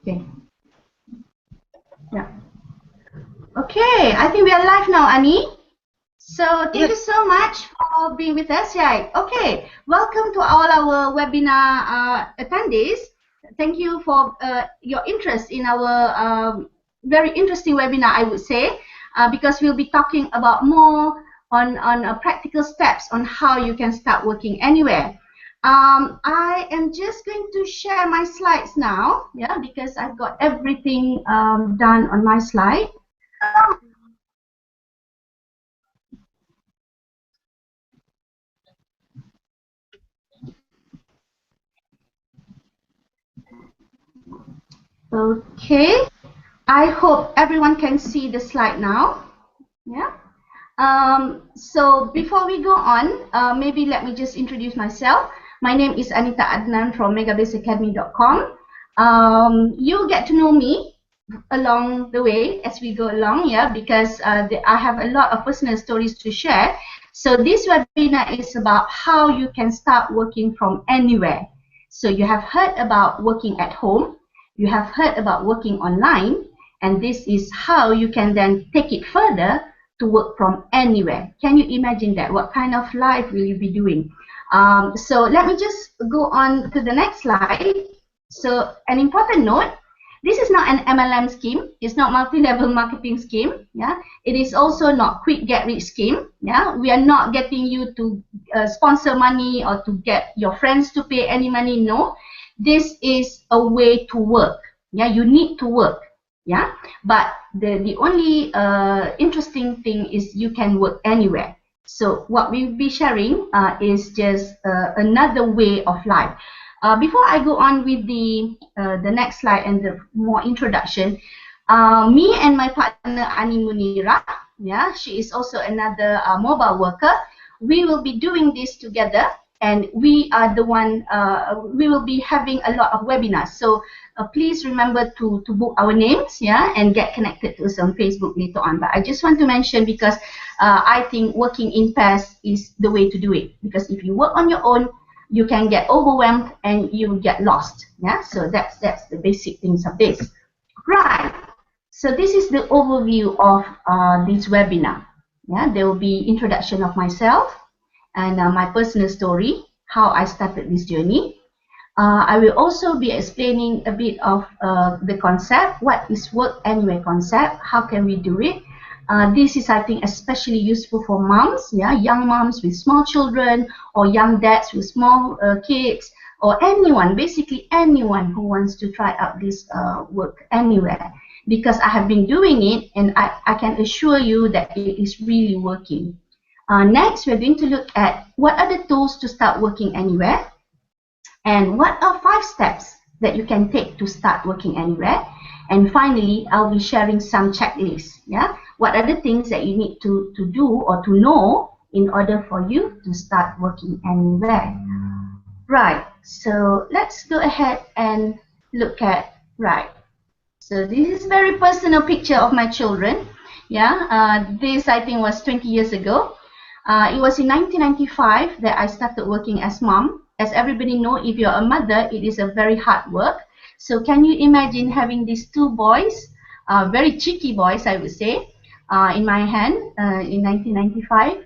Okay. Yeah. Okay, I think we are live now, Ani. So thank you so much for being with us. Yeah. Okay. Welcome to all our webinar attendees. Thank you for your interest in our very interesting webinar, I would say, because we'll be talking about more on practical steps on how you can start working anywhere. I am just going to share my slides now, yeah, because I've got everything done on my slide. Okay, I hope everyone can see the slide now. Yeah. So before we go on, maybe let me just introduce myself. My name is Anita Adnan from megabaseacademy.com. You'll get to know me along the way as we go along, yeah, because I have a lot of personal stories to share. So this webinar is about how you can start working from anywhere. So you have heard about working at home, you have heard about working online, and this is how you can then take it further to work from anywhere. Can you imagine that? What kind of life will you be doing? So let me just go on to the next slide. So an important note, this is not an MLM scheme. It's not multi-level marketing scheme. Yeah, it is also not quick get rich scheme. Yeah, we are not getting you to sponsor money or to get your friends to pay any money. No, this is a way to work. Yeah, you need to work. Yeah, but the only interesting thing is you can work anywhere. So what we'll be sharing is just another way of life. Before I go on with the next slide and the more introduction, me and my partner Ani Munira, yeah, she is also another mobile worker. We will be doing this together, and we are the one. We will be having a lot of webinars. So please remember to book our names, yeah, and get connected to us on Facebook later on. But I just want to mention because I think working in pairs is the way to do it. Because if you work on your own, you can get overwhelmed and you get lost. Yeah, so that's the basic things of this. Right. So this is the overview of this webinar. Yeah, there will be introduction of myself and my personal story, how I started this journey. I will also be explaining a bit of the concept, what is work anywhere concept, how can we do it. This is, I think, especially useful for moms, yeah, young moms with small children, or young dads with small kids, or anyone, basically anyone who wants to try out this work anywhere. Because I have been doing it, and I can assure you that it is really working. Next, we're going to look at what are the tools to start working anywhere, and what are 5 steps that you can take to start working anywhere. And finally, I'll be sharing some checklists. Yeah, what are the things that you need to do or to know in order for you to start working anywhere. Right, so let's go ahead and look at, right. So this is a very personal picture of my children. Yeah, this I think was 20 years ago. It was in 1995 that I started working as mom. As everybody know, if you're a mother, it is a very hard work. So can you imagine having these 2 boys, very cheeky boys, I would say, in my hand in 1995.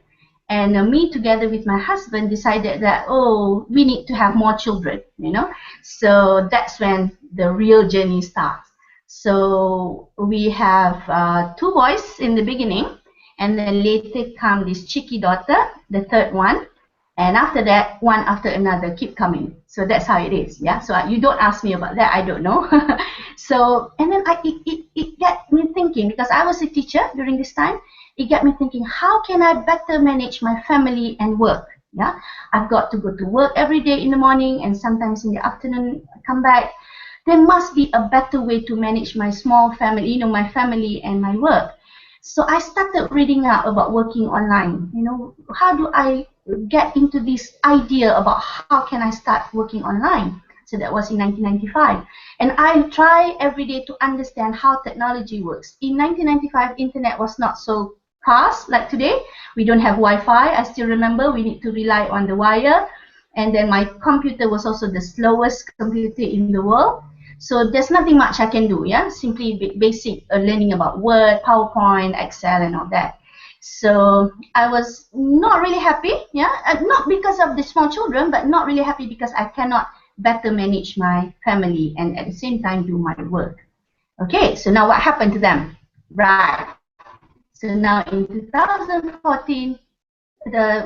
And me together with my husband decided that, oh, we need to have more children, you know. So that's when the real journey starts. So we have 2 boys in the beginning, and then later come this cheeky daughter, the 3rd one. And after that, one after another keep coming. So that's how it is. Yeah. So you don't ask me about that. I don't know. So, and then it got me thinking, because I was a teacher during this time. It got me thinking, how can I better manage my family and work? Yeah. I've got to go to work every day in the morning, and sometimes in the afternoon I come back. There must be a better way to manage my small family, you know, my family and my work. So I started reading out about working online. You know, how do I get into this idea about how can I start working online? So that was in 1995. And I try every day to understand how technology works. In 1995, internet was not so fast like today. We don't have Wi-Fi. I still remember we need to rely on the wire. And then my computer was also the slowest computer in the world. So there's nothing much I can do, yeah, simply basic learning about Word, PowerPoint, Excel, and all that. So I was not really happy, yeah, not because of the small children, but not really happy because I cannot better manage my family and at the same time do my work. Okay, so now what happened to them? Right. So now in 2014,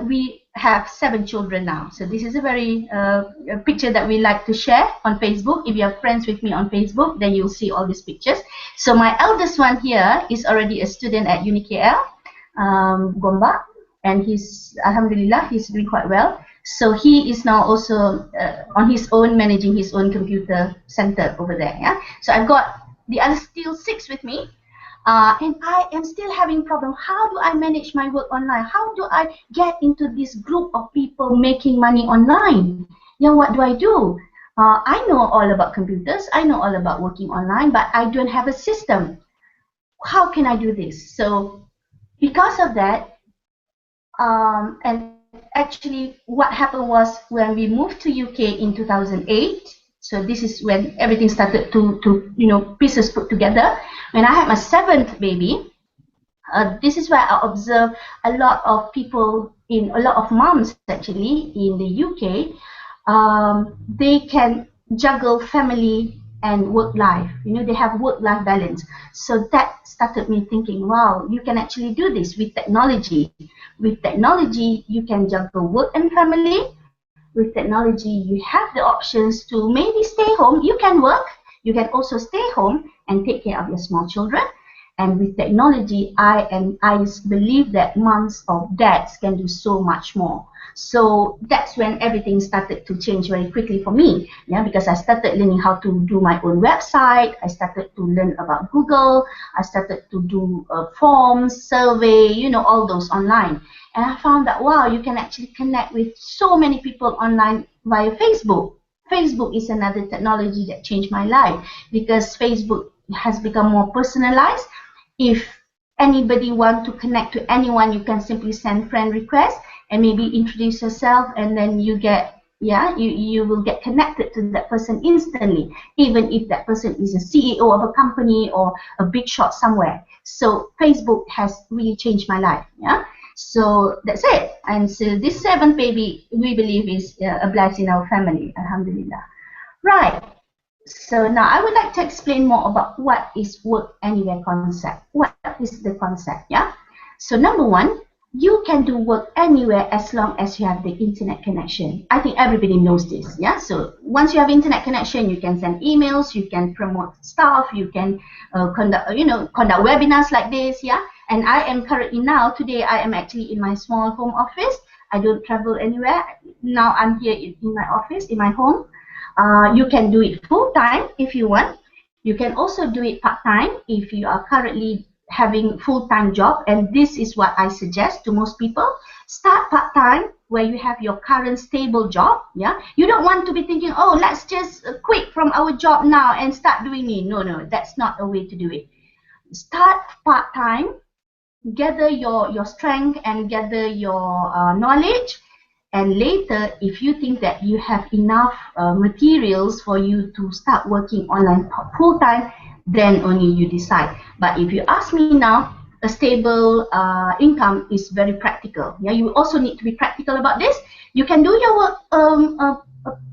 we have 7 children now. So this is a very a picture that we like to share on Facebook. If you are friends with me on Facebook, then you'll see all these pictures. So my eldest one here is already a student at UniKL, Gombak, and he's, alhamdulillah, he's doing quite well. So he is now also on his own, managing his own computer center over there. Yeah. So I've got the other still 6 with me. And I am still having problem. How do I manage my work online? How do I get into this group of people making money online? Yeah, what do I do? I know all about computers. I know all about working online, but I don't have a system. How can I do this? So because of that, and actually what happened was when we moved to UK in 2008, so this is when everything started to pieces put together. When I had my 7th baby, this is where I observed a lot of people, a lot of moms actually in the UK, they can juggle family and work life. They have work-life balance. So that started me thinking, wow, you can actually do this with technology. With technology, you can juggle work and family. With technology, you have the options to maybe stay home. You can work. You can also stay home and take care of your small children. And with technology, I believe that moms or dads can do so much more. So that's when everything started to change very quickly for me. Yeah, because I started learning how to do my own website. I started to learn about Google. I started to do forms, survey, all those online. And I found that, wow, you can actually connect with so many people online via Facebook. Facebook is another technology that changed my life because Facebook has become more personalized. If anybody wants to connect to anyone, you can simply send friend requests and maybe introduce yourself, and then you will get connected to that person instantly, even if that person is a CEO of a company or a big shot somewhere. So Facebook has really changed my life. Yeah. So that's it. And so this 7th baby, we believe, is a blessing in our family. Alhamdulillah. Right. So now I would like to explain more about what is work anywhere concept. What is the concept? Yeah. So number 1, you can do work anywhere as long as you have the internet connection. I think everybody knows this. Yeah. So once you have internet connection, you can send emails, you can promote stuff, you can conduct webinars like this. Yeah. And I am currently today I am actually in my small home office. I don't travel anywhere. Now I'm here in my office, in my home. You can do it full-time if you want. You can also do it part-time if you are currently having full-time job, and this is what I suggest to most people. Start part-time where you have your current stable job. Yeah, you don't want to be thinking, oh, let's just quit from our job now and start doing it. No, that's not a way to do it. Start part-time, gather your strength and gather your knowledge, and later if you think that you have enough materials for you to start working online full-time, then only you decide. But if you ask me now, a stable income is very practical. Yeah, you also need to be practical about this. You can do your work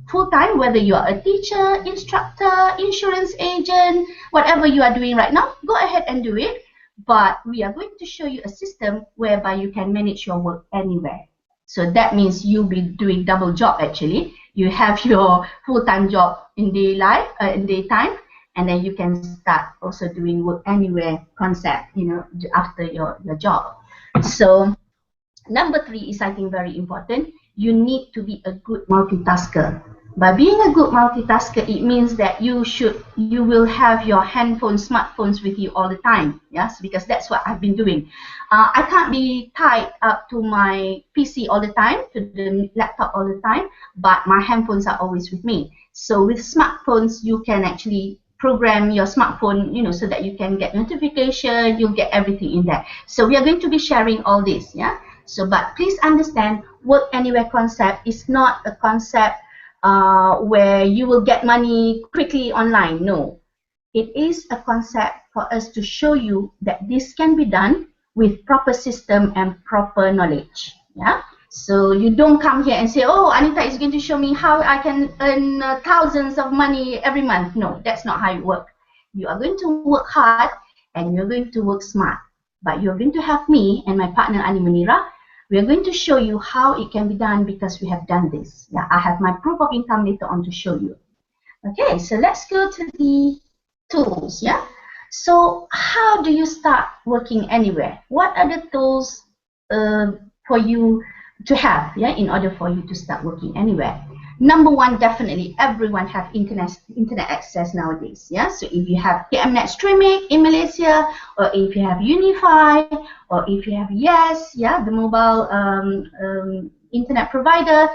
full-time, whether you are a teacher, instructor, insurance agent, whatever you are doing right now, go ahead and do it. But we are going to show you a system whereby you can manage your work anywhere. So that means you'll be doing double job actually. You have your full-time job in daytime, and then you can start also doing work anywhere concept, after your job. So number 3 is, I think, very important. You need to be a good multitasker. By being a good multitasker, it means that you will have your smartphones with you all the time. Yes, because that's what I've been doing. I can't be tied up to my PC all the time, to the laptop all the time, but my handphones are always with me. So with smartphones, you can actually program your smartphone, so that you can get notification, you'll get everything in there. So we are going to be sharing all this. Yeah. So, but please understand, work anywhere concept is not a concept where you will get money quickly online. No, it is a concept for us to show you that this can be done with proper system and proper knowledge. Yeah. So you don't come here and say, oh, Anita is going to show me how I can earn thousands of money every month. No, that's not how it works. You are going to work hard and you're going to work smart. But you're going to have me and my partner Ani Munira. We are going to show you how it can be done because we have done this. Yeah, I have my proof of income later on to show you. Okay, so let's go to the tools. Yeah. So how do you start working anywhere? What are the tools for you to have, yeah, in order for you to start working anywhere? Number one, definitely everyone have internet access nowadays. Yeah, so if you have TMNet streaming in Malaysia, or if you have Unify, or if you have Yes, yeah, the mobile internet provider,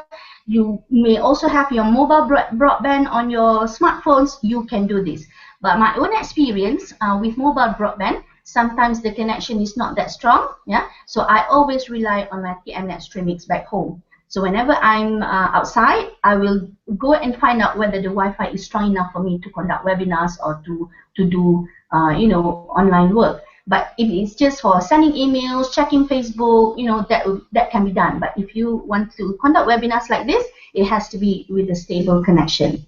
you may also have your mobile broadband on your smartphones. You can do this. But my own experience with mobile broadband, sometimes the connection is not that strong. Yeah, so I always rely on my TMNet streamings back home. So whenever I'm outside, I will go and find out whether the Wi-Fi is strong enough for me to conduct webinars or to do you know, online work. But if it's just for sending emails, checking Facebook, you know, that can be done. But if you want to conduct webinars like this, it has to be with a stable connection.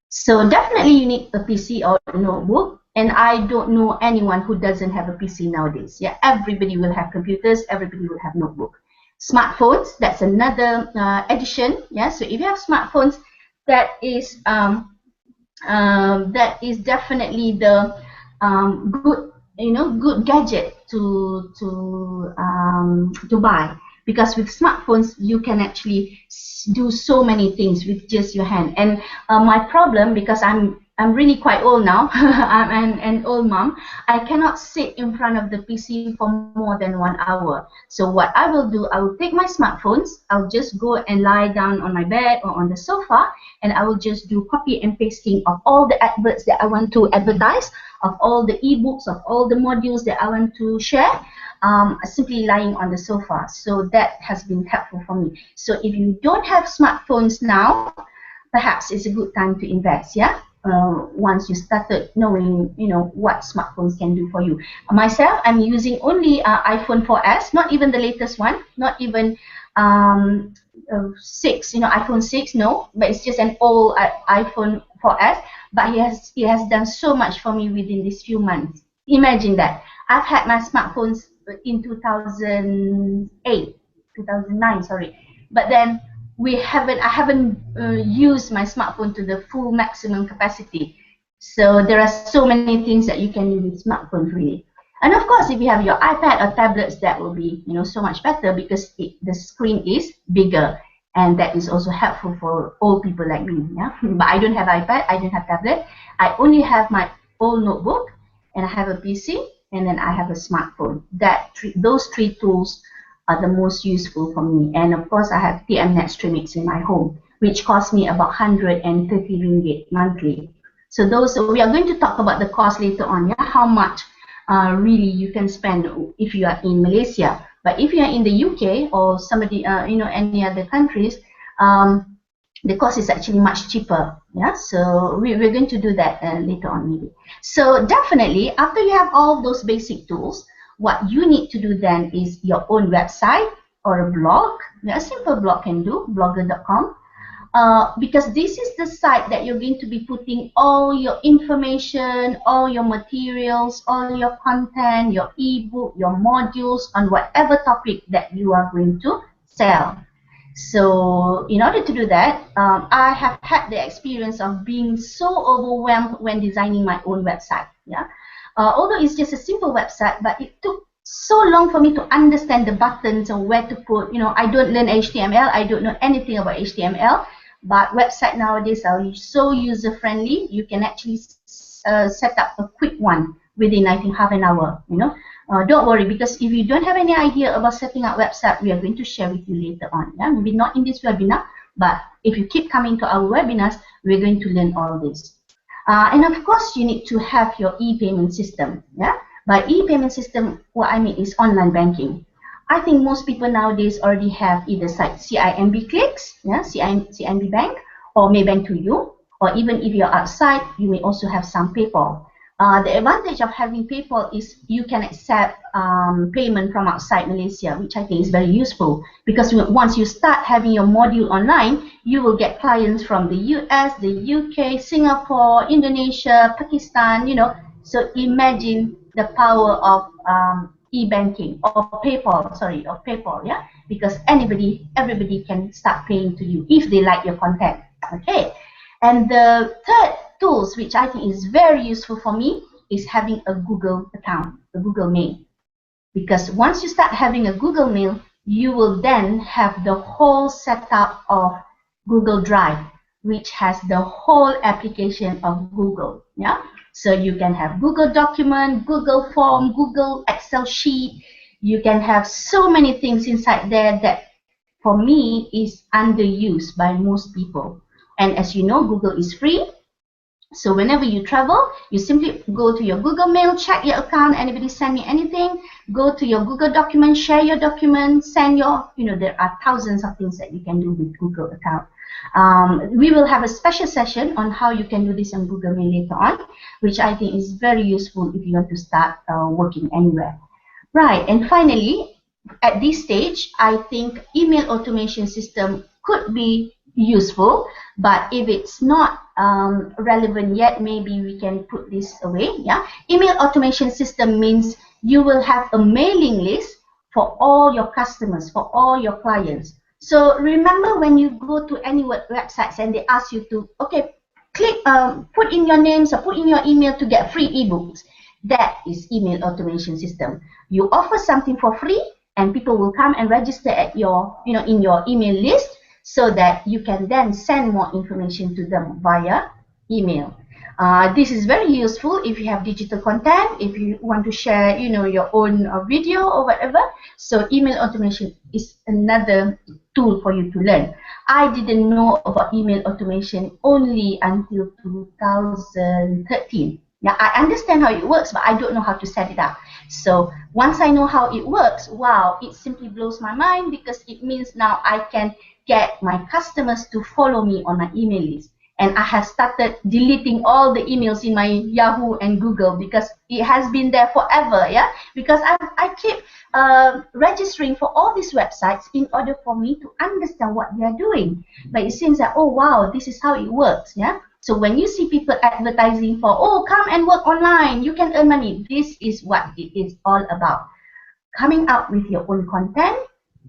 So definitely you need a PC or a notebook. And I don't know anyone who doesn't have a PC nowadays. Yeah, everybody will have computers, everybody will have notebook. Smartphones, that's another addition. Yeah, so if you have smartphones, that is definitely the good, you know, good gadget to buy, because with smartphones you can actually do so many things with just your hand. And my problem, because I'm really quite old now, I'm an old mom, I cannot sit in front of the PC for more than 1 hour. So what I will do, I will take my smartphones, I'll just go and lie down on my bed or on the sofa, and I will just do copy and pasting of all the adverts that I want to advertise, of all the ebooks, of all the modules that I want to share, simply lying on the sofa. So that has been helpful for me. So if you don't have smartphones now, perhaps it's a good time to invest. Yeah. Once you started knowing, you know, what smartphones can do for you. Myself, I'm using only iPhone 4S, not even the latest one, not even 6, you know, iPhone 6, no, but it's just an old iPhone 4S. But he has done so much for me within these few months. Imagine that. I've had my smartphones in 2008, 2009, sorry. But then I haven't used my smartphone to the full maximum capacity. So there are so many things that you can do with smartphones, really. And of course, if you have your iPad or tablets, that will be, you know, so much better, because the screen is bigger, and that is also helpful for old people like me. Yeah, but I don't have iPad, I don't have tablet. I only have my old notebook, and I have a PC, and then I have a smartphone. Those three tools are the most useful for me. And of course, I have TMNet streamings in my home, which cost me about 130 ringgit monthly. So we are going to talk about the cost later on. Yeah, how much really you can spend if you are in Malaysia. But if you are in the UK or somebody, you know, any other countries, the cost is actually much cheaper. Yeah, so we're going to do that later on maybe. So definitely, after you have all those basic tools, what you need to do then is your own website or a blog. A simple blog can do, blogger.com. Because this is the site that you're going to be putting all your information, all your materials, all your content, your ebook, your modules on whatever topic that you are going to sell. So in order to do that, I have had the experience of being so overwhelmed when designing my own website. Yeah, although it's just a simple website, but it took so long for me to understand the buttons and where to put. You know, I don't learn HTML. I don't know anything about HTML. But website nowadays are so user-friendly. You can actually set up a quick one within, I think, half an hour. You know, don't worry, because if you don't have any idea about setting up website, we are going to share with you later on. Yeah, maybe not in this webinar, but if you keep coming to our webinars, we're going to learn all this. And of course, you need to have your e-payment system. Yeah, by e-payment system, what I mean is online banking. I think most people nowadays already have either CIMB Clicks, yeah, CIMB Bank, or Maybank to you, or even if you're outside, you may also have some PayPal. The advantage of having PayPal is you can accept payment from outside Malaysia, which I think is very useful, because once you start having your module online, you will get clients from the US, the UK, Singapore, Indonesia, Pakistan, you know. So imagine the power of e-banking or PayPal, yeah, because everybody can start paying to you if they like your content. Okay, and the third tools which I think is very useful for me is having a Google account, a Google Mail, because once you start having a Google Mail, you will then have the whole setup of Google Drive, which has the whole application of Google. Yeah, so you can have Google Document, Google Form, Google Excel sheet. You can have so many things inside there that for me is underused by most people. And as you know, Google is free. So whenever you travel, you simply go to your Google Mail, check your account, anybody send me anything, go to your Google document, share your document, send your, you know, there are thousands of things that you can do with Google account. We will have a special session on how you can do this on Google Mail later on, which I think is very useful if you want to start working anywhere. Right, and finally, at this stage, I think email automation system could be useful, but if it's not relevant yet, maybe we can put this away. Yeah, email automation system means you will have a mailing list for all your customers, for all your clients. So remember when you go to any websites and they ask you to, okay, click, put in your names or put in your email to get free ebooks. That is email automation system. You offer something for free, and people will come and register at your, you know, in your email list, so that you can then send more information to them via email. This is very useful if you have digital content, if you want to share, you know, your own video or whatever. So email automation is another tool for you to learn. I didn't know about email automation only until 2013. Yeah, I understand how it works, but I don't know how to set it up. So once I know how it works, wow, it simply blows my mind, because it means now I can get my customers to follow me on my email list. And I have started deleting all the emails in my Yahoo and Google, because it has been there forever, yeah? Because I keep registering for all these websites in order for me to understand what they are doing. But it seems that, oh wow, this is how it works, yeah? So when you see people advertising for, oh, come and work online, you can earn money, this is what it is all about. Coming up with your own content,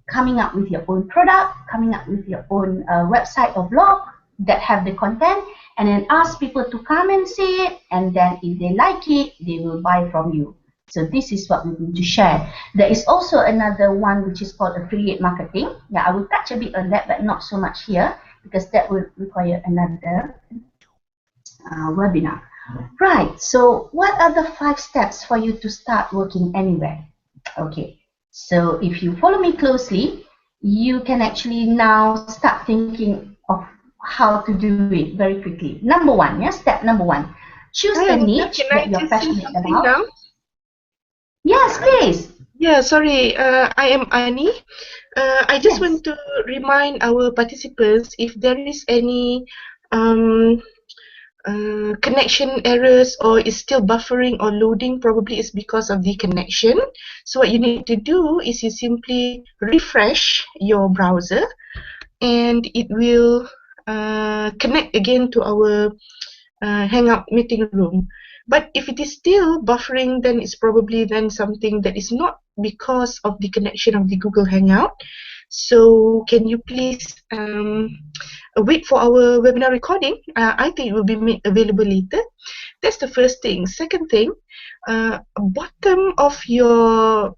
coming up with your own product, coming up with your own website or blog that have the content, and then ask people to come and see it, and then if they like it, they will buy from you. So this is what we're going to share. There is also another one which is called affiliate marketing. Yeah, I will touch a bit on that, but not so much here, because that will require another webinar. Right, so what are the 5 steps for you to start working anywhere? Okay, so if you follow me closely, you can actually now start thinking of how to do it very quickly. Number 1, yeah, step number 1. Choose a niche that you're passionate about. Now? Yes, please. Yeah, sorry, I am Ani. I just want to remind our participants, if there is any connection errors or is still buffering or loading, probably it's because of the connection. So what you need to do is you simply refresh your browser, and it will connect again to our Hangout meeting room. But if it is still buffering, then it's probably then something that is not because of the connection of the Google Hangout. So can you please wait for our webinar recording? I think it will be made available later. That's the first thing. Second thing, bottom of your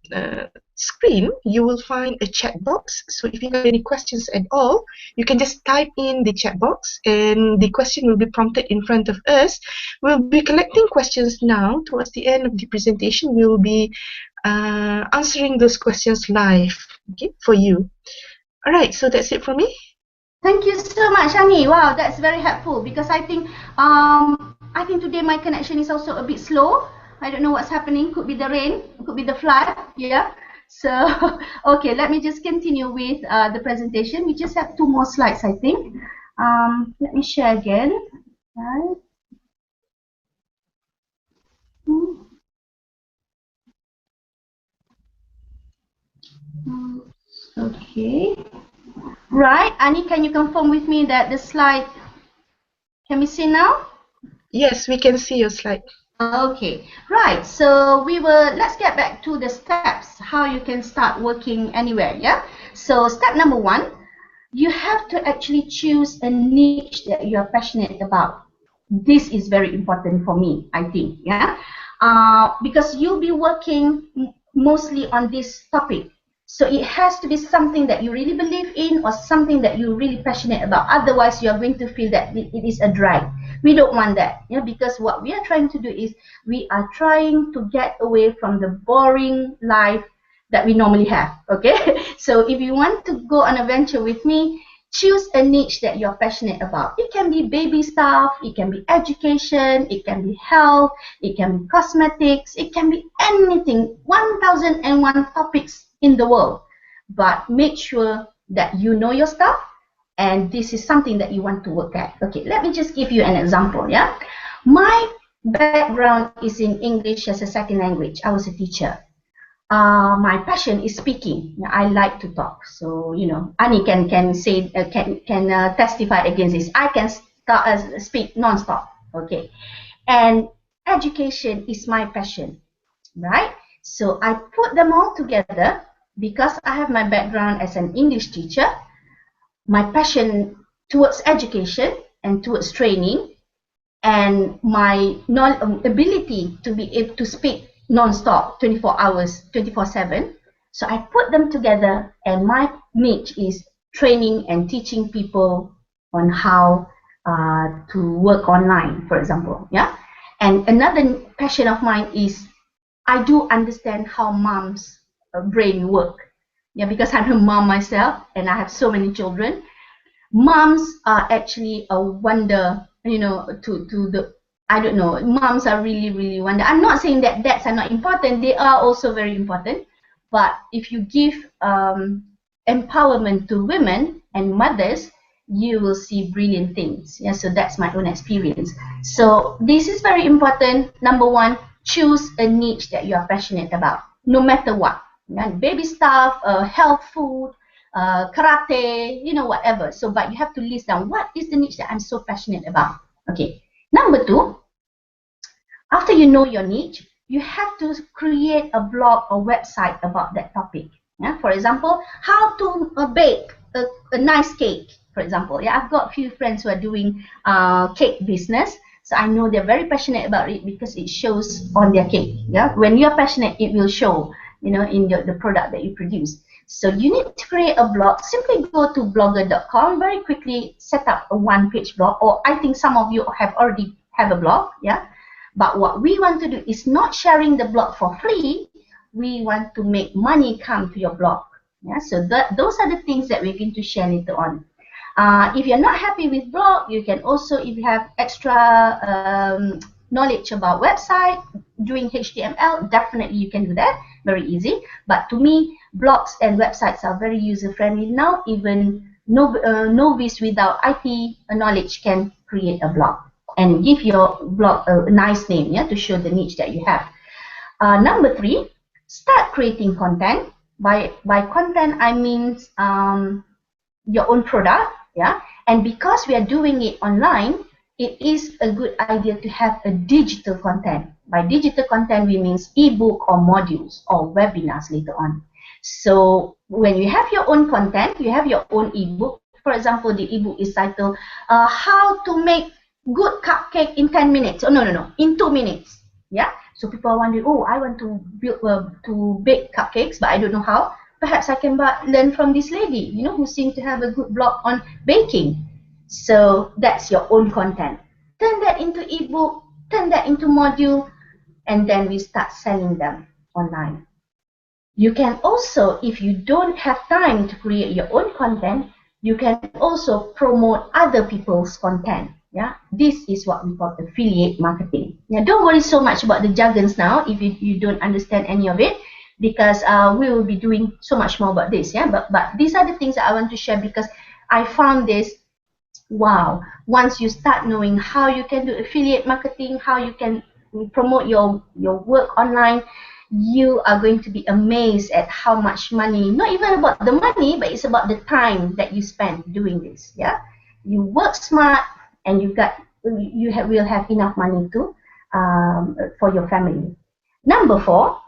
screen, you will find a chat box. So if you have any questions at all, you can just type in the chat box, and the question will be prompted in front of us. We'll be collecting questions now. Towards the end of the presentation, we will be answering those questions live, okay, for you. All right, so that's it for me. Thank you so much, Ani. Wow, that's very helpful, because I think today my connection is also a bit slow. I don't know what's happening. Could be the rain, could be the flood. Yeah. So okay, let me just continue with the presentation. We just have 2 more slides, I think. Let me share again. Right. Okay. Right, Annie, can you confirm with me that the slide can be seen now? Yes, we can see your slide. Okay, right. So let's get back to the steps, how you can start working anywhere, yeah? So step number one, you have to actually choose a niche that you are passionate about. This is very important for me, I think, yeah? Because you'll be working mostly on this topic. So it has to be something that you really believe in or something that you're really passionate about. Otherwise, you are going to feel that it is a drag. We don't want that, because what we are trying to do is we are trying to get away from the boring life that we normally have. Okay, so if you want to go on a venture with me, choose a niche that you're passionate about. It can be baby stuff, it can be education, it can be health, it can be cosmetics, it can be anything. 1001 topics in the world, but make sure that you know your stuff and this is something that you want to work at. Okay, let me just give you an example. Yeah, my background is in English as a second language. I was a teacher. My passion is speaking. I like to talk. So Ani can say can testify against this. I can speak non-stop. Okay, and education is my passion, right? So I put them all together because I have my background as an English teacher, my passion towards education and towards training, and my ability to be able to speak non-stop 24 hours 24/7. So I put them together, and my niche is training and teaching people on how to work online, for example. Yeah, and another passion of mine is I do understand how mom's brain work. Yeah, because I'm a mom myself and I have so many children. Moms are actually a wonder, to the, I don't know, moms are really, really wonder. I'm not saying that dads are not important, they are also very important. But if you give empowerment to women and mothers, you will see brilliant things. Yeah, so that's my own experience. So this is very important. Number one, choose a niche that you are passionate about, no matter what. Yeah, baby stuff, health food, karate, whatever. So, but you have to list down what is the niche that I'm so passionate about. Okay. Number two, after you know your niche, you have to create a blog or website about that topic. Yeah. For example, how to bake a nice cake. For example, yeah, I've got a few friends who are doing cake business. So I know they're very passionate about it because it shows on their cake. Yeah, when you're passionate, it will show, in the product that you produce. So you need to create a blog. Simply go to blogger.com, very quickly set up a one-page blog, or I think some of you have already have a blog, yeah. But what we want to do is not sharing the blog for free. We want to make money come to your blog. Yeah, so those are the things that we're going to share later on. If you're not happy with blog, you can also, if you have extra knowledge about website, doing HTML, definitely you can do that. Very easy. But to me, blogs and websites are very user-friendly now. Even novice without IT knowledge can create a blog and give your blog a nice name, yeah, to show the niche that you have. Number three, start creating content. By content, I mean your own product, yeah. And because we are doing it online, it is a good idea to have a digital content. By digital content, we mean ebook or modules or webinars later on. So when you have your own content, you have your own ebook. For example, the ebook is titled "How to Make Good Cupcake in 10 Minutes." Oh, no, in 2 minutes. Yeah. So people are wondering, oh, I want to build to bake cupcakes, but I don't know how. Perhaps I can learn from this lady, who seems to have a good blog on baking. So that's your own content. Turn that into ebook, turn that into module, and then we start selling them online. You can also, if you don't have time to create your own content, you can also promote other people's content. Yeah, this is what we call affiliate marketing. Now, don't worry so much about the jargons now if you don't understand any of it, because we will be doing so much more about this. Yeah, but these are the things that I want to share because I found this wow, once you start knowing how you can do affiliate marketing, how you can promote your work online, you are going to be amazed at how much money, not even about the money, but it's about the time that you spend doing this. Yeah, you work smart and will have enough money to for your family. Number 4,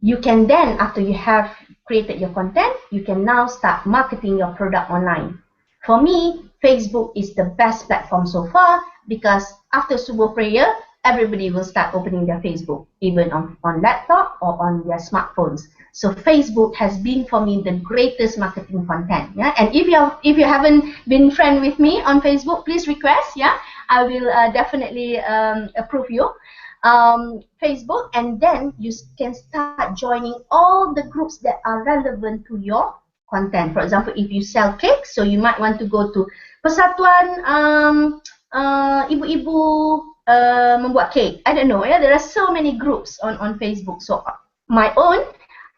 you can then, after you have created your content, you can now start marketing your product online. For me, Facebook is the best platform so far, because after Subuh prayer, everybody will start opening their Facebook, even on laptop or on their smartphones. So Facebook has been for me the greatest marketing content. Yeah, and if you haven't been friend with me on Facebook, please request. Yeah, I will definitely approve you. Facebook, and then you can start joining all the groups that are relevant to your content. For example, if you sell cakes, so you might want to go to Persatuan Ibu-Ibu Membuat Cake. I don't know. Yeah, there are so many groups on Facebook. So my own,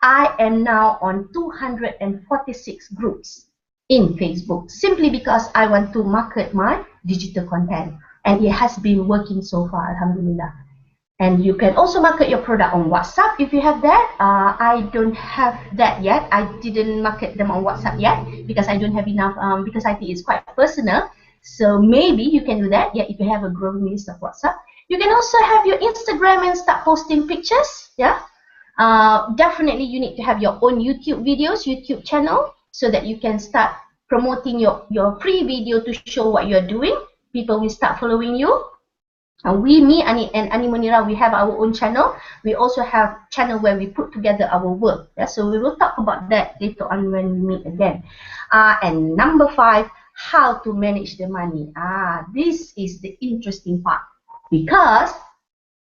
I am now on 246 groups in Facebook, simply because I want to market my digital content, and it has been working so far, alhamdulillah. And you can also market your product on WhatsApp if you have that. I don't have that yet. I didn't market them on WhatsApp yet because I don't have enough, because I think it's quite personal. So maybe you can do that. Yeah, if you have a growing list of WhatsApp. You can also have your Instagram and start posting pictures. Yeah. Definitely you need to have your own YouTube videos, YouTube channel, so that you can start promoting your free video to show what you're doing. People will start following you. Me and Ani Munira, we have our own channel. We also have channel where we put together our work. Yeah? So we will talk about that later on when we meet again. And number 5, how to manage the money. This is the interesting part, because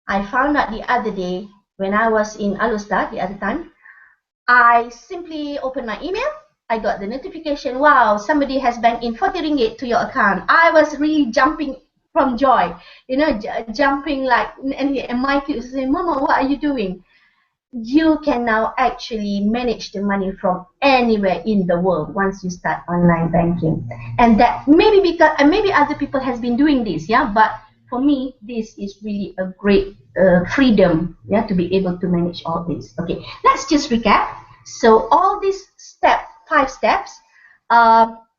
I found out the other day when I was in Alustar the other time, I simply opened my email. I got the notification, wow, somebody has banked in 40 ringgit to your account. I was really jumping from joy, jumping like, and my kids say, Mama, what are you doing? You can now actually manage the money from anywhere in the world once you start online banking. And that maybe other people has been doing this, yeah, but for me, this is really a great freedom, yeah, to be able to manage all this. Okay, let's just recap. So all these 5 steps,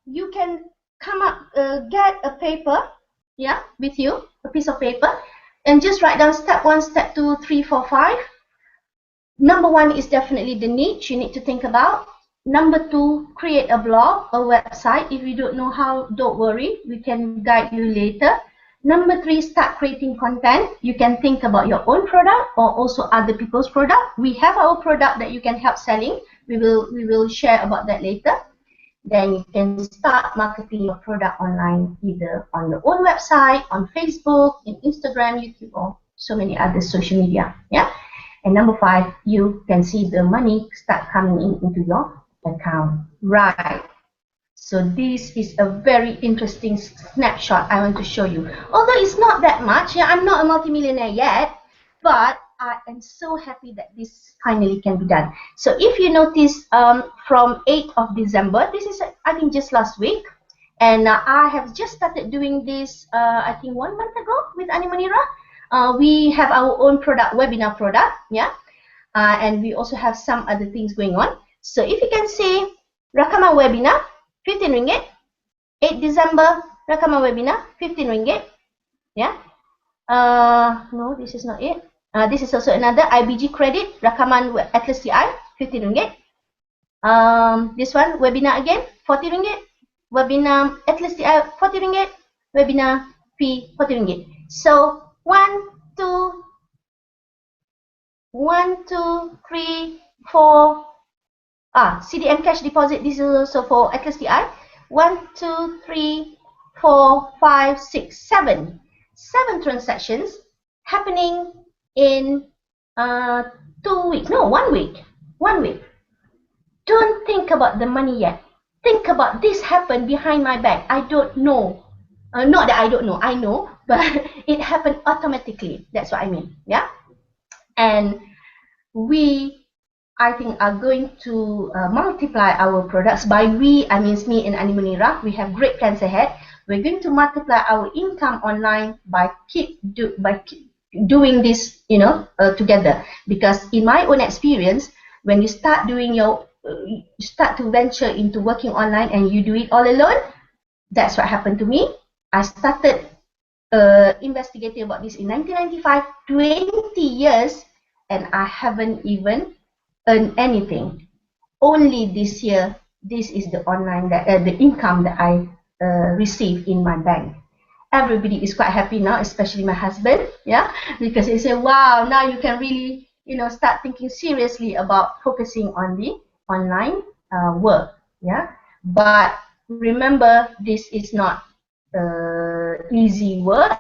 you can come up, get a paper, yeah, with you, a piece of paper, and just write down step 1, step 2, 3, 4, 5. Number 1 is definitely the niche you need to think about. Number 2, create a blog, a website. If you don't know how, don't worry, we can guide you later. Number 3, start creating content. You can think about your own product or also other people's product. We have our product that you can help selling. We will share about that later. Then you can start marketing your product online, either on your own website, on Facebook, in Instagram, YouTube, or so many other social media. Yeah. And number 5, you can see the money start coming into your account. Right. So this is a very interesting snapshot I want to show you. Although it's not that much, yeah, I'm not a multimillionaire yet, but I am so happy that this finally can be done. So if you notice, from 8th of December, this is I think just last week, and I have just started doing this, I think 1 month ago with Ani Munira. We have our own product, webinar product, yeah, and we also have some other things going on. So if you can see, Rakaman webinar, 15 ringgit. 8 December, Rakaman webinar, 15 ringgit. Yeah. No, this is not it. This is also another IBG credit, Rakaman Atlas CI, 15 ringgit. This one, webinar again, 40 ringgit. Webinar Atlas CI, 40 ringgit. Webinar fee, 40 ringgit. So 1, 2, 3, 4. CDM cash deposit, this is also for Atlas TI. 1, 2, 3, 4, 5, 6, 7. 7 transactions happening in 2 weeks. No, 1 week. 1 week. Don't think about the money yet. Think about this happened behind my back. I don't know. Not that I don't know. I know, but it happened automatically. That's what I mean. Yeah. And we, I think, are going to multiply our products. By we, I mean me and Ani Munira. We have great plans ahead. We're going to multiply our income online by doing this, together. Because in my own experience, when you start doing you start to venture into working online and you do it all alone, that's what happened to me. I started investigating about this in 1995, 20 years, and I haven't even earned anything. Only this year, this is the the income that I receive in my bank. Everybody is quite happy now, especially my husband, yeah, because he said, wow, now you can really, start thinking seriously about focusing on the online work, yeah. But remember, this is not easy work.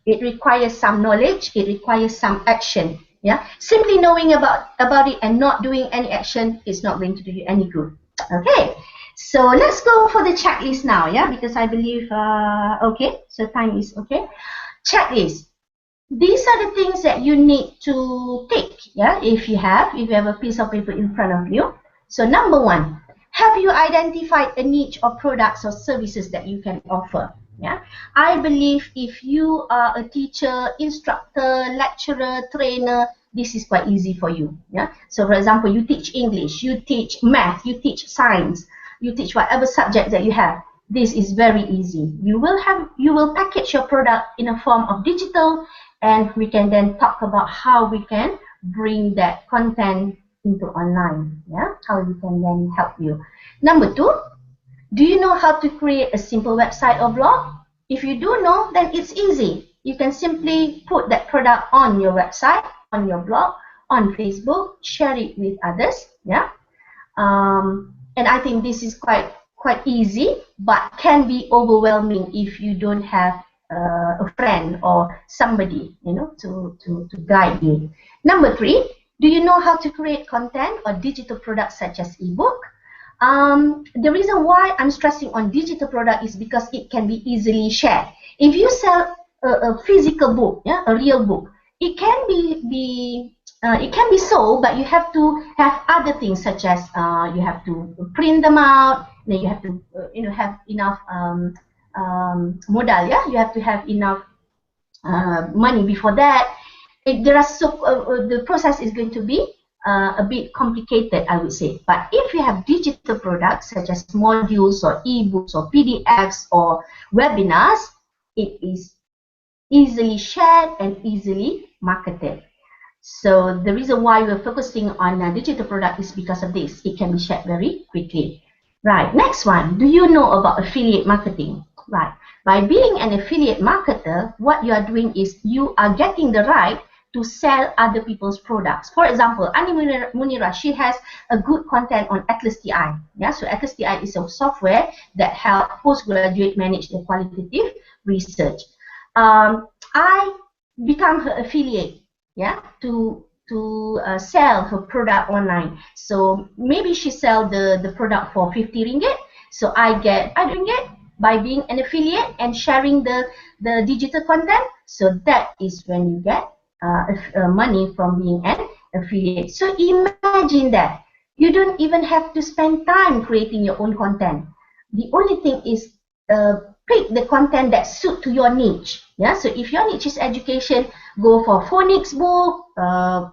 It requires some knowledge, it requires some action, yeah. Simply knowing about it and not doing any action is not going to do you any good. Okay, so let's go for the checklist now, yeah, because I believe okay, so time is okay. Checklist, these are the things that you need to take, yeah, if you have a piece of paper in front of you. So number one, have you identified a niche or products or services that you can offer? Yeah, I believe if you are a teacher, instructor, lecturer, trainer, this is quite easy for you. Yeah, so for example, you teach English, you teach math, you teach science, you teach whatever subject that you have. This is very easy. You will package your product in a form of digital, and we can then talk about how we can bring that content into online. Yeah, how we can then help you. Number two, do you know how to create a simple website or blog? If you do know, then it's easy. You can simply put that product on your website, on your blog, on Facebook, share it with others. Yeah, and I think this is quite easy, but can be overwhelming if you don't have a friend or somebody, to guide you. Number three, do you know how to create content or digital products such as ebook? The reason why I'm stressing on digital product is because it can be easily shared. If you sell a physical book, yeah, a real book, it can be sold, but you have to have other things such as you have to print them out. Then you have to have enough modal, yeah. You have to have enough money before that. The process is going to be a bit complicated, I would say. But if you have digital products such as modules or ebooks or PDFs or webinars, it is easily shared and easily marketed. So the reason why we're focusing on a digital product is because of this. It can be shared very quickly. Right, next one. Do you know about affiliate marketing? Right. By being an affiliate marketer, what you are doing is you are getting the right to sell other people's products. For example, Anita Munira, she has a good content on Atlas TI. Yeah, so Atlas TI is a software that helps postgraduate manage their qualitative research. I become her affiliate, yeah, to sell her product online. So maybe she sell the product for 50 ringgit. So I get 5 ringgit by being an affiliate and sharing the digital content. So that is when you get money from being an affiliate. So imagine that you don't even have to spend time creating your own content. The only thing is pick the content that suit to your niche. Yeah, so if your niche is education, go for phonics book,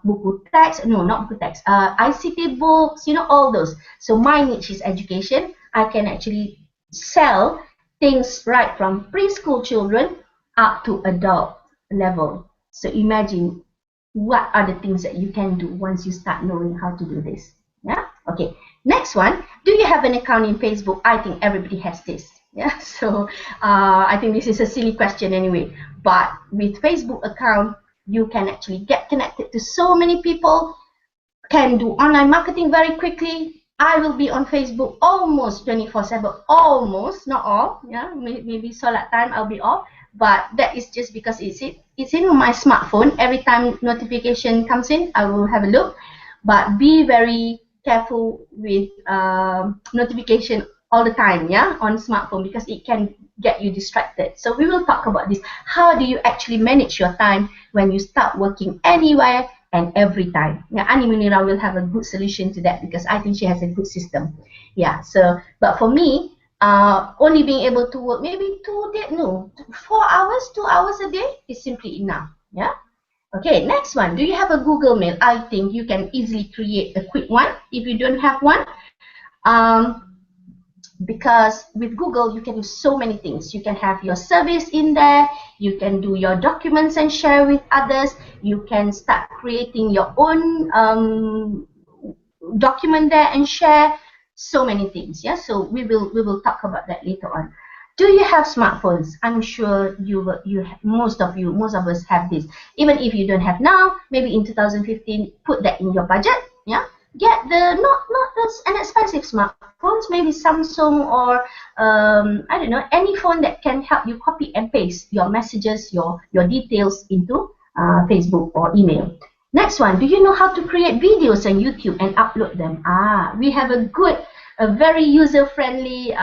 buku text, no, not buku text, ICT books, all those. So my niche is education. I can actually sell things right from preschool children up to adult level. So imagine what are the things that you can do once you start knowing how to do this. Yeah. Okay. Next one. Do you have an account in Facebook? I think everybody has this. Yeah. So I think this is a silly question anyway. But with Facebook account, you can actually get connected to so many people. Can do online marketing very quickly. I will be on Facebook almost 24/7. Almost, not all. Yeah. Maybe solat time I'll be off. But that is just because it's in my smartphone. Every time notification comes in, I will have a look. But be very careful with notification all the time, yeah, on smartphone, because it can get you distracted. So we will talk about this. How do you actually manage your time when you start working anywhere and every time? Yeah, Ani Munira will have a good solution to that because I think she has a good system. Yeah. So, but for me, only being able to work maybe 4 hours, 2 hours a day is simply enough. Yeah. Okay, next one. Do you have a Google Mail? I think you can easily create a quick one if you don't have one. Because with Google, you can do so many things. You can have your service in there. You can do your documents and share with others. You can start creating your own document there and share so many things. Yeah, so we will talk about that later on. Do you have smartphones? I'm sure most of us have this. Even if you don't have now, maybe in 2015, put that in your budget. Yeah, get the not an expensive smartphones, maybe Samsung or I don't know, any phone that can help you copy and paste your messages, your details into Facebook or email. Next one, do you know how to create videos on YouTube and upload them? We have a very user-friendly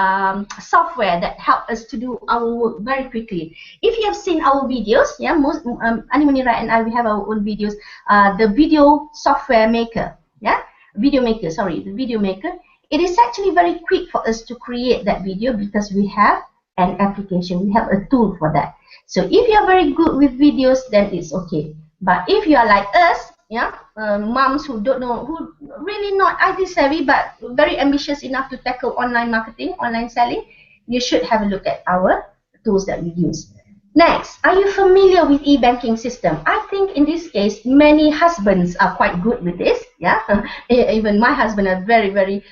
software that helps us to do our work very quickly. If you have seen our videos, yeah, most Animanira and I, we have our own videos. The video software maker, yeah, the video maker. It is actually very quick for us to create that video because we have an application, we have a tool for that. So if you are very good with videos, then it's okay. But if you are like us, yeah, moms who don't know, who really not IT savvy but very ambitious enough to tackle online marketing, online selling, you should have a look at our tools that we use. Next, are you familiar with e-banking system? I think in this case, many husbands are quite good with this. Yeah, even my husband are very, very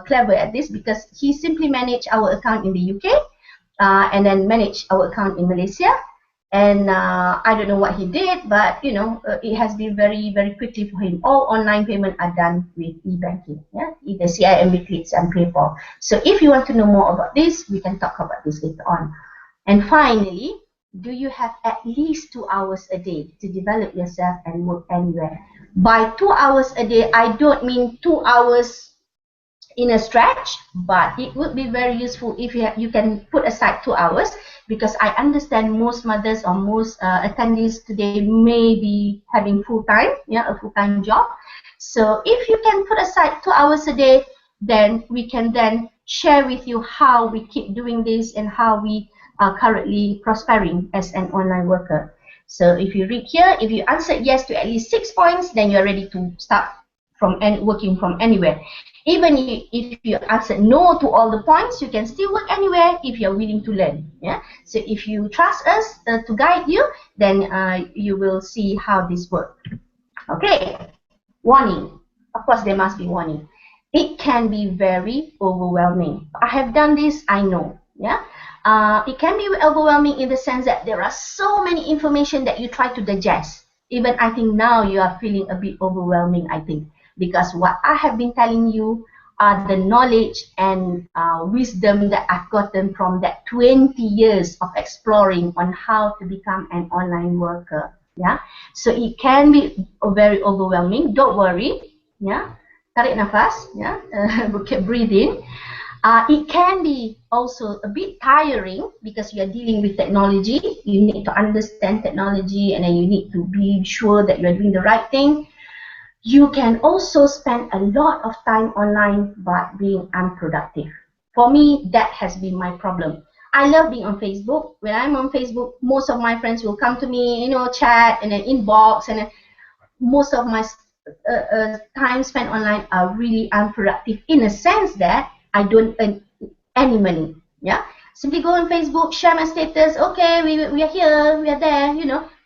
clever at this because he simply manage our account in the UK and then manage our account in Malaysia. And I don't know what he did, but you know, it has been very, very quickly for him. All online payment are done with e-banking, yeah, either CIMB Clicks and PayPal. So if you want to know more about this, we can talk about this later on. And finally, do you have at least 2 hours a day to develop yourself and work anywhere? By 2 hours a day, I don't mean 2 hours in a stretch, but it would be very useful if you can put aside 2 hours, because I understand most mothers or most attendees today may be having a full-time job. So if you can put aside 2 hours a day, then we can then share with you how we keep doing this and how we are currently prospering as an online worker. So if you read here, if you answered yes to at least 6 points, then you're ready to start working from anywhere. Even if you answer no to all the points, you can still work anywhere if you're willing to learn. Yeah. So if you trust us to guide you, then you will see how this works. Okay. Warning. Of course, there must be warning. It can be very overwhelming. I have done this. I know. Yeah. It can be overwhelming in the sense that there are so many information that you try to digest. Even I think now you are feeling a bit overwhelming, I think, because what I have been telling you are the knowledge and wisdom that I've gotten from that 20 years of exploring on how to become an online worker. Yeah, so it can be very overwhelming. Don't worry. Yeah, tarik nafas. Yeah, breathe in. It can be also a bit tiring because you are dealing with technology. You need to understand technology, and then you need to be sure that you are doing the right thing. You can also spend a lot of time online but being unproductive. For me, that has been my problem. I love being on Facebook. When I'm on Facebook, most of my friends will come to me, chat and then inbox, and then most of my time spent online are really unproductive in a sense that I don't earn any money. Yeah, simply go on Facebook, share my status. Okay, we are here, we are there,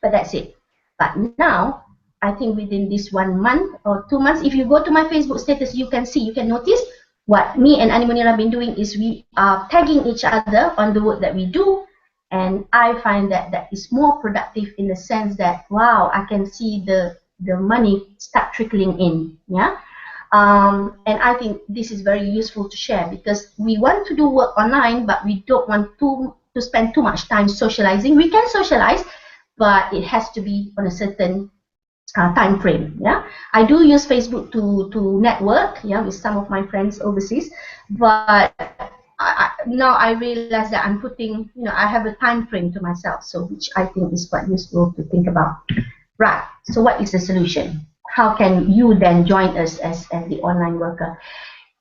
but that's it. But now, I think within this 1 month or 2 months, if you go to my Facebook status, you can notice what me and Animanira have been doing is we are tagging each other on the work that we do. And I find that is more productive in the sense that, wow, I can see the money start trickling in. Yeah. And I think this is very useful to share because we want to do work online, but we don't want to spend too much time socializing. We can socialize, but it has to be on a certain time frame. Yeah, I do use Facebook to network, yeah, with some of my friends overseas, but now I realize that I'm putting, I have a time frame to myself, so which I think is quite useful to think about. Right. So what is the solution? How can you then join us as the online worker?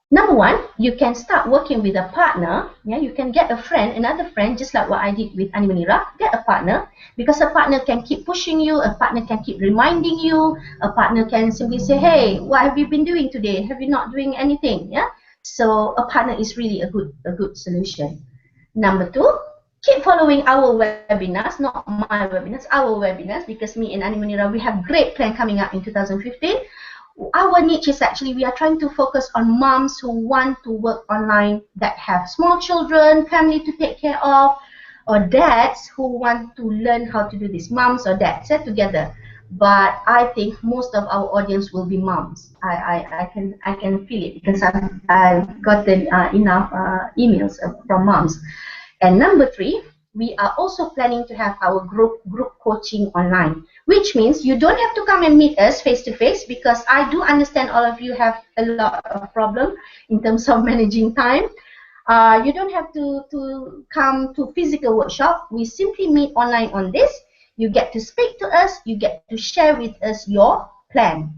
Number one, you can start working with a partner. Yeah, you can get a friend, another friend, just like what I did with Animanira. Get a partner, because a partner can keep pushing you, a partner can keep reminding you, a partner can simply say, "Hey, what have you been doing today? Have you not doing anything?" Yeah. So a partner is really a good solution. Number two, keep following our webinars, not my webinars, our webinars, because me and Animanira, we have great plan coming up in 2015. Our niche is actually, we are trying to focus on moms who want to work online, that have small children, family to take care of, or dads who want to learn how to do this, moms or dads together. But I think most of our audience will be moms. I can feel it, because I've gotten enough emails from moms. And number three, we are also planning to have our group coaching online, which means you don't have to come and meet us face to face, because I do understand all of you have a lot of problem in terms of managing time. You don't have to come to physical workshop. We simply meet online on this. You get to speak to us. You get to share with us your plan.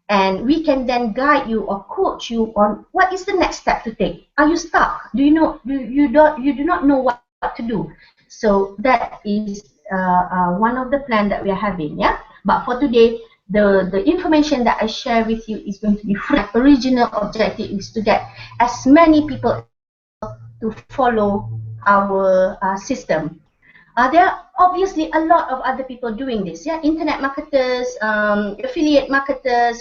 And we can then guide you or coach you on what is the next step to take. Are you stuck? Do you know you do not know what to do? So that is one of the plan that we are having. Yeah. But for today, the information that I share with you is going to be free. My original objective is to get as many people to follow our system. There are obviously a lot of other people doing this. Yeah, internet marketers, affiliate marketers.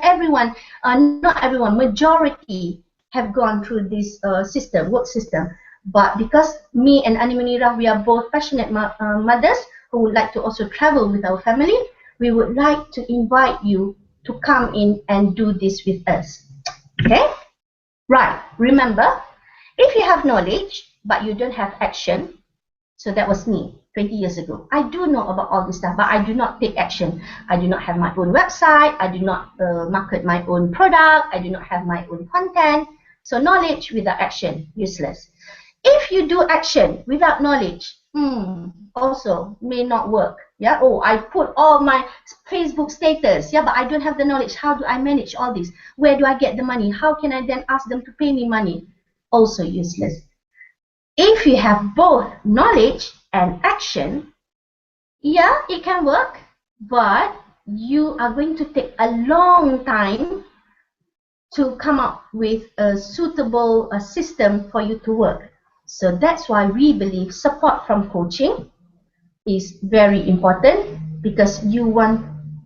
Everyone, not everyone, majority have gone through this work system. But because me and Animanira, we are both passionate mothers who would like to also travel with our family, we would like to invite you to come in and do this with us. Okay? Right. Remember, if you have knowledge but you don't have action, so that was me 20 years ago. I do know about all this stuff, but I do not take action. I do not have my own website. I do not market my own product. I do not have my own content. So knowledge without action, useless. If you do action without knowledge, also may not work. Yeah. Oh, I put all my Facebook status. Yeah, but I don't have the knowledge. How do I manage all this? Where do I get the money? How can I then ask them to pay me money? Also useless. If you have both knowledge and action, yeah, it can work, but you are going to take a long time to come up with a suitable system for you to work. So that's why we believe support from coaching is very important, because you want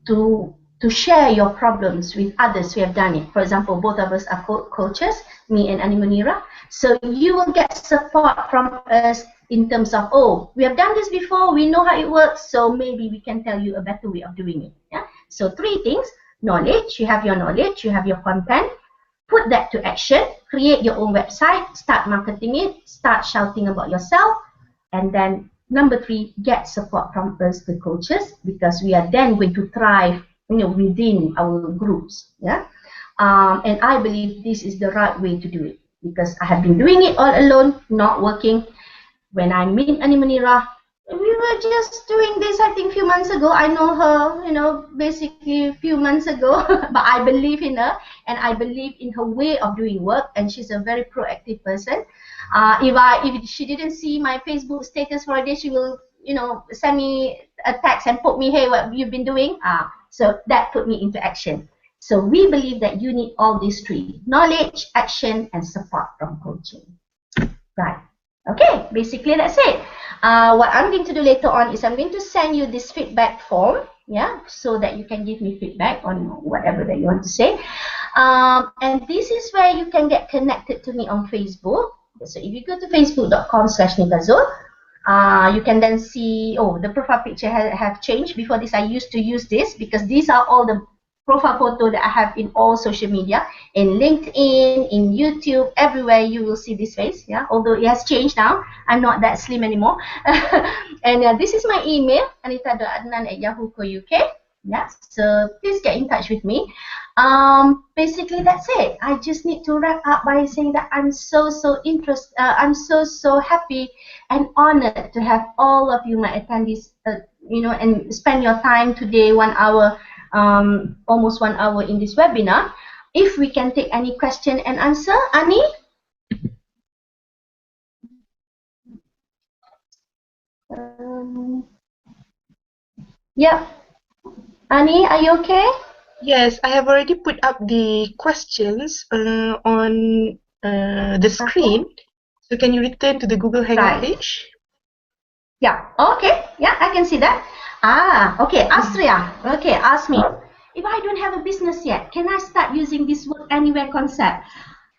to share your problems with others who have done it. For example, both of us are coaches, me and Animanira. So you will get support from us in terms of, oh, we have done this before, we know how it works, so maybe we can tell you a better way of doing it. Yeah. So three things: knowledge, you have your knowledge, you have your content, put that to action, create your own website, start marketing it, start shouting about yourself, and then number three, get support from us, the coaches, because we are then going to thrive, within our groups. Yeah, and I believe this is the right way to do it, because I have been doing it all alone, not working. When I meet Animanira, we were just doing this, I think, a few months ago. I know her, basically a few months ago, but I believe in her, and I believe in her way of doing work, and she's a very proactive person. If she didn't see my Facebook status for a day, she will, send me a text and poke me, hey, what you've been doing? So that put me into action. So we believe that you need all these three: knowledge, action, and support from coaching. Right. Okay, basically that's it. What I'm going to do later on is I'm going to send you this feedback form, yeah, so that you can give me feedback on whatever that you want to say. And this is where you can get connected to me on Facebook. So if you go to facebook.com/Nivazul, you can then see, the profile picture have changed. Before this, I used to use this, because these are all the profile photo that I have in all social media, in LinkedIn, in YouTube, everywhere you will see this face. Yeah, although it has changed now, I'm not that slim anymore. And this is my email, anita.adnan@yahoo.co.uk. Yeah, so please get in touch with me. Basically that's it. I just need to wrap up by saying that I'm so interested. I'm so happy and honored to have all of you, my attendees, and spend your time today, 1 hour. Almost 1 hour in this webinar. if we can take any question and answer. Ani? Yeah. Ani, are you okay? Yes, I have already put up the questions on the screen. So can you return to the Google Hangout page? Yeah. Okay. Yeah, I can see that. Okay. Astria. Okay, ask me. If I don't have a business yet, can I start using this work anywhere concept?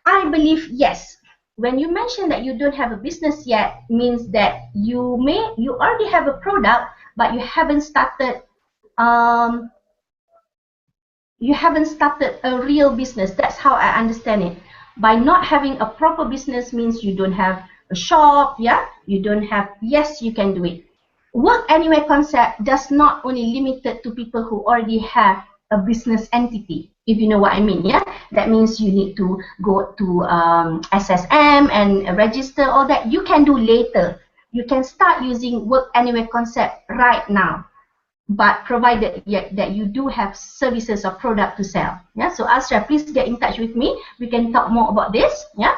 I believe yes. When you mention that you don't have a business yet, means that you already have a product, but you haven't started a real business. That's how I understand it. By not having a proper business means you don't have a shop, yeah? You don't have, yes, you can do it. Work anywhere concept does not only limited to people who already have a business entity, if you know what I mean, yeah? That means you need to go to SSM and register all that. You can do later. You can start using work anywhere concept right now, but provided that you do have services or product to sell. Yeah. So Asra, please get in touch with me. We can talk more about this. Yeah.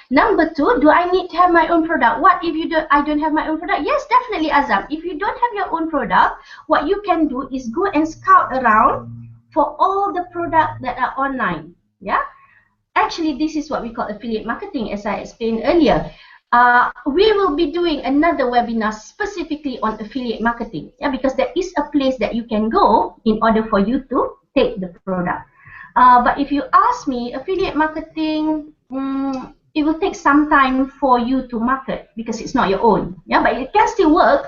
Number two, do I need to have my own product? What if I don't have my own product? Yes, definitely, Azam. If you don't have your own product, what you can do is go and scout around for all the products that are online. Yeah. Actually, this is what we call affiliate marketing, as I explained earlier. We will be doing another webinar specifically on affiliate marketing, yeah, because there is a place that you can go in order for you to take the product. But if you ask me, affiliate marketing, it will take some time for you to market because it's not your own. Yeah, but it can still work.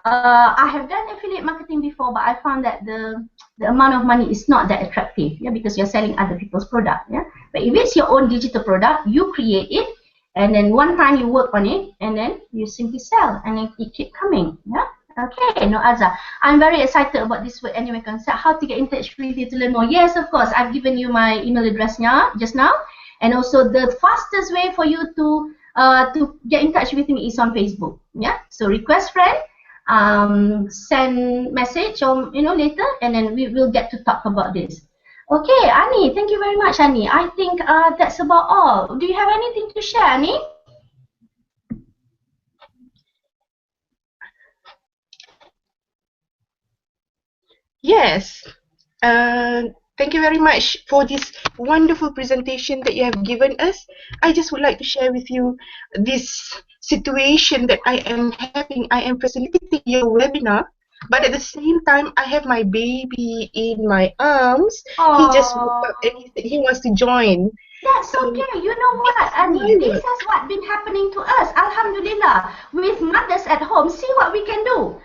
I have done affiliate marketing before, but I found that the amount of money is not that attractive, yeah, because you're selling other people's product, yeah. But if it's your own digital product, you create it, and then one time you work on it, and then you simply sell, and then it keep coming, yeah. Okay, no Azza. I'm very excited about this word anyway concept. How to get in touch with you to learn more? Yes, of course. I've given you my email address now, just now, and also the fastest way for you to get in touch with me is on Facebook. Yeah, so request friend, send message or later, and then we will get to talk about this. Okay, Ani, thank you very much, Ani. I think that's about all. Do you have anything to share, Ani? Yes. Thank you very much for this wonderful presentation that you have given us. I just would like to share with you this situation that I am having. I am facilitating your webinar, but at the same time, I have my baby in my arms. He just woke up and he said he wants to join. That's okay. You know what, Ani? This has what been happening to us. Alhamdulillah. With mothers at home, see what we can do.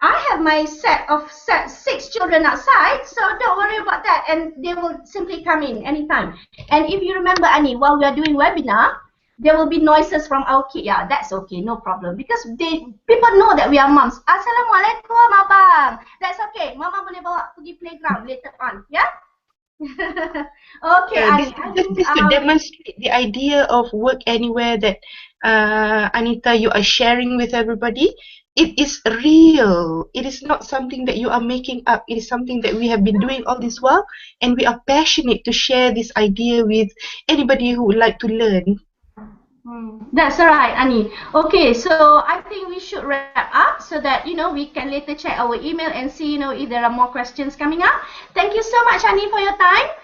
I have my set 6 children outside, so don't worry about that. And they will simply come in anytime. And if you remember, Ani, while we are doing webinar, there will be noises from our kid. Yeah, that's okay, no problem. Because people know that we are moms. Assalamualaikum, abang. That's okay. Mama boleh bawa pergi playground later on. Yeah. Okay, Ani. This to demonstrate the idea of work anywhere that Anita, you are sharing with everybody. It is real. It is not something that you are making up. It is something that we have been doing all this while, and we are passionate to share this idea with anybody who would like to learn. That's right, Ani. Okay, so I think we should wrap up so that we can later check our email and see if there are more questions coming up. Thank you so much, Ani, for your time.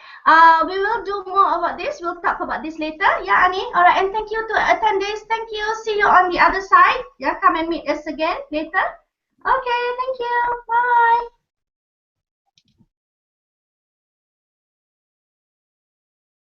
We will do more about this. We'll talk about this later. Yeah, Ani. All right, and thank you to attendees. Thank you. See you on the other side. Yeah, come and meet us again later. Okay, thank you.